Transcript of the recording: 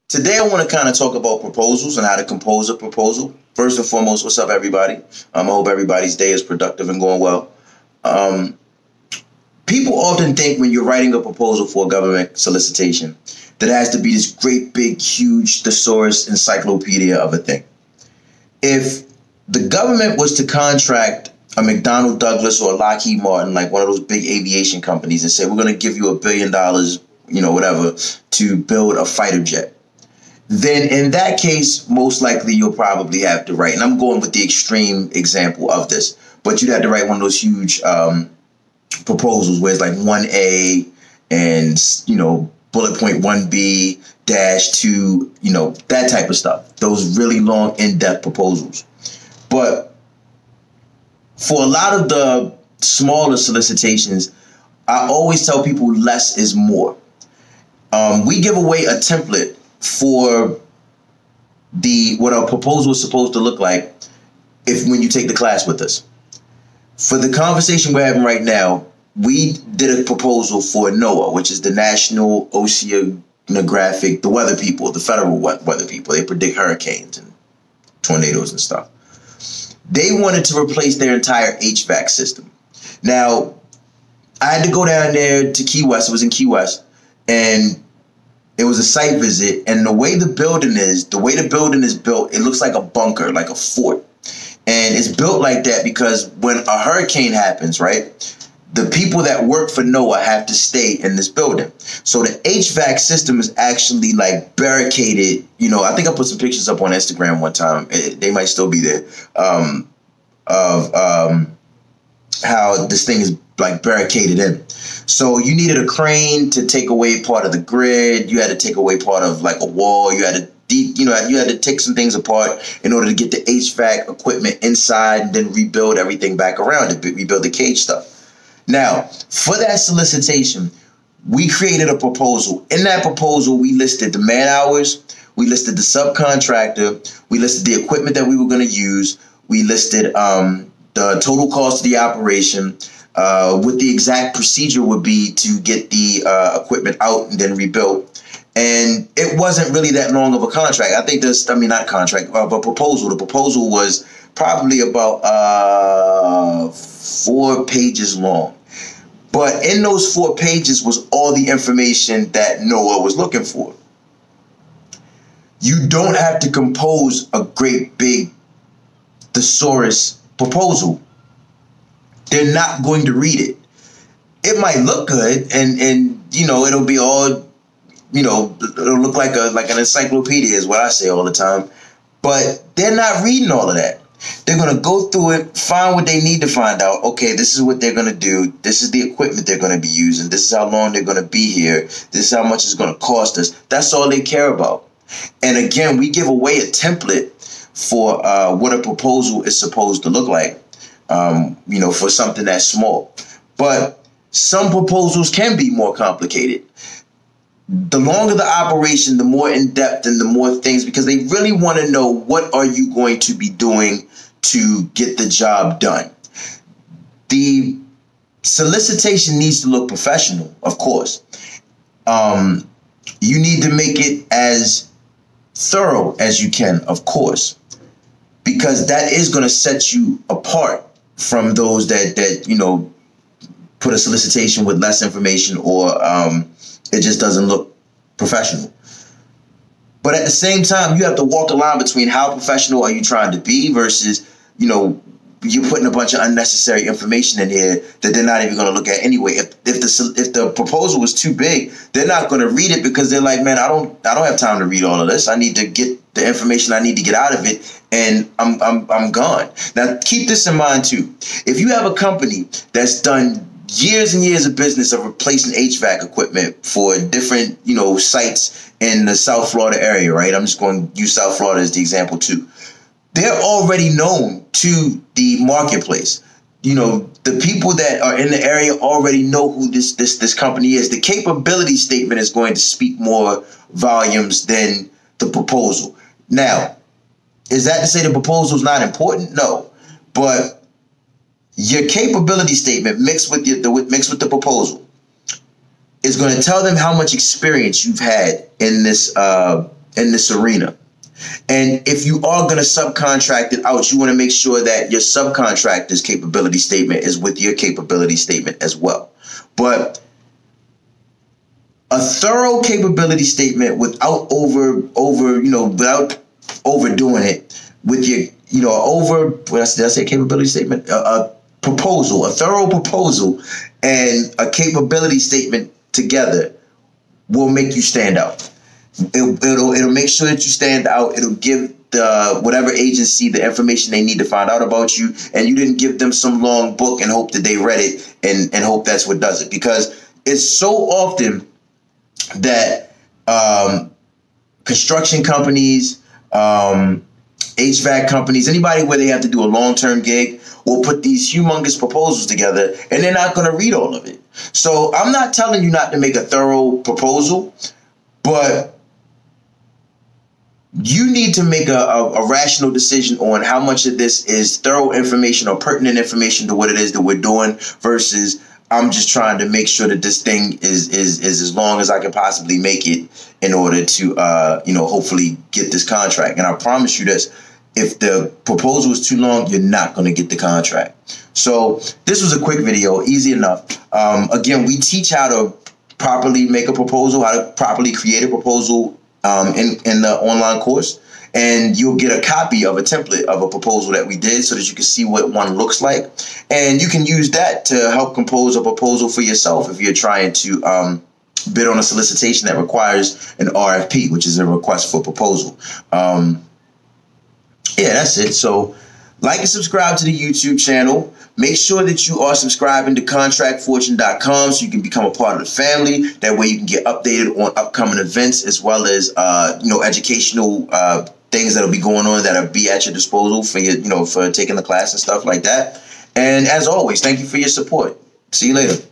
Today, I want to kind of talk about proposals and how to compose a proposal. First and foremost, what's up, everybody? I hope everybody's day is productive and going well. People often think when you're writing a proposal for a government solicitation that it has to be this great, big, huge thesaurus encyclopedia of a thing. If the government was to contract a McDonnell Douglas or a Lockheed Martin, like one of those big aviation companies, and say, we're going to give you $1 billion, whatever, to build a fighter jet, then in that case, most likely you'll probably have to write, and I'm going with the extreme example of this, but you'd have to write one of those huge proposals where it's like 1A and, bullet point 1B -2, that type of stuff. Those really long, in-depth proposals. But for a lot of the smaller solicitations, I always tell people less is more. We give away a template for what a proposal is supposed to look like when you take the class with us. For the conversation we're having right now, we did a proposal for NOAA, which is the National Oceanographic, the weather people, the federal weather people. They predict hurricanes and tornadoes and stuff. They wanted to replace their entire HVAC system. Now, I had to go down there to Key West. It was in Key West, and it was a site visit. And the way the building is built, it looks like a bunker, like a fort. And it's built like that because when a hurricane happens, right, the people that work for NOAA have to stay in this building. So the HVAC system is actually like barricaded. I think I put some pictures up on Instagram one time. They might still be there, of how this thing is like barricaded in. So you needed a crane to take away part of the grid. You had to take away part of like a wall. You had to you had to take some things apart in order to get the HVAC equipment inside and then rebuild everything back around it, rebuild the cage stuff. Now, for that solicitation, we created a proposal. In that proposal, we listed the man hours, we listed the subcontractor, we listed the equipment that we were going to use, we listed the total cost of the operation, what the exact procedure would be to get the equipment out and then rebuilt. And it wasn't really that long of a contract. I think not contract, but proposal. The proposal was probably about 4 pages long. But in those 4 pages was all the information that NOAA was looking for. You don't have to compose a great big thesaurus proposal. They're not going to read it. It might look good and it'll be all, it'll look like an encyclopedia is what I say all the time. But they're not reading all of that. They're going to go through it, find what they need to find out. Okay, this is what they're going to do. This is the equipment they're going to be using. This is how long they're going to be here. This is how much it's going to cost us. That's all they care about. And again, we give away a template for what a proposal is supposed to look like, for something that's small. But some proposals can be more complicated. The longer the operation, the more in-depth and the more things, because they really want to know what are you going to be doing to get the job done. The solicitation needs to look professional, of course. You need to make it as thorough as you can, of course, because that is going to set you apart from those that put a solicitation with less information or it just doesn't look professional. But at the same time, you have to walk the line between how professional are you trying to be versus, you're putting a bunch of unnecessary information in here that they're not even going to look at anyway. If the proposal is too big, they're not going to read it because they're like, man, I don't have time to read all of this. I need to get the information I need to get out of it, and I'm gone. Now, keep this in mind too. If you have a company that's done years and years of business of replacing HVAC equipment for different, sites in the South Florida area, right? I'm just going to use South Florida as the example too. They're already known to the marketplace. The people that are in the area already know who this company is. The capability statement is going to speak more volumes than the proposal. Now, is that to say the proposal is not important? No, but your capability statement mixed with the proposal is going to tell them how much experience you've had in this in this arena. And if you are going to subcontract it out, you want to make sure that your subcontractor's capability statement is with your capability statement as well. But a thorough capability statement without without overdoing it with your, did I say capability statement? A proposal, a thorough proposal and a capability statement together will make you stand out. It'll make sure that you stand out. It'll give the whatever agency the information they need to find out about you, and you didn't give them some long book and hope that they read it and hope that's what does it. Because it's so often that construction companies, HVAC companies, anybody where they have to do a long-term gig will put these humongous proposals together and they're not going to read all of it. So I'm not telling you not to make a thorough proposal, but you need to make a rational decision on how much of this is thorough information or pertinent information to what it is that we're doing versus I'm just trying to make sure that this thing is as long as I can possibly make it in order to, hopefully get this contract. And I promise you this, if the proposal is too long, you're not going to get the contract. So this was a quick video, easy enough. Again, we teach how to properly make a proposal, how to properly create a proposal in the online course, and you'll get a copy of a template of a proposal that we did so that you can see what one looks like, and you can use that to help compose a proposal for yourself if you're trying to bid on a solicitation that requires an RFP, which is a request for proposal. Yeah, that's it. So like and subscribe to the YouTube channel. Make sure that you are subscribing to contractfortune.com so you can become a part of the family. That way you can get updated on upcoming events as well as, educational things that'll be going on that'll be at your disposal for your, for taking the class and stuff like that. And as always, thank you for your support. See you later.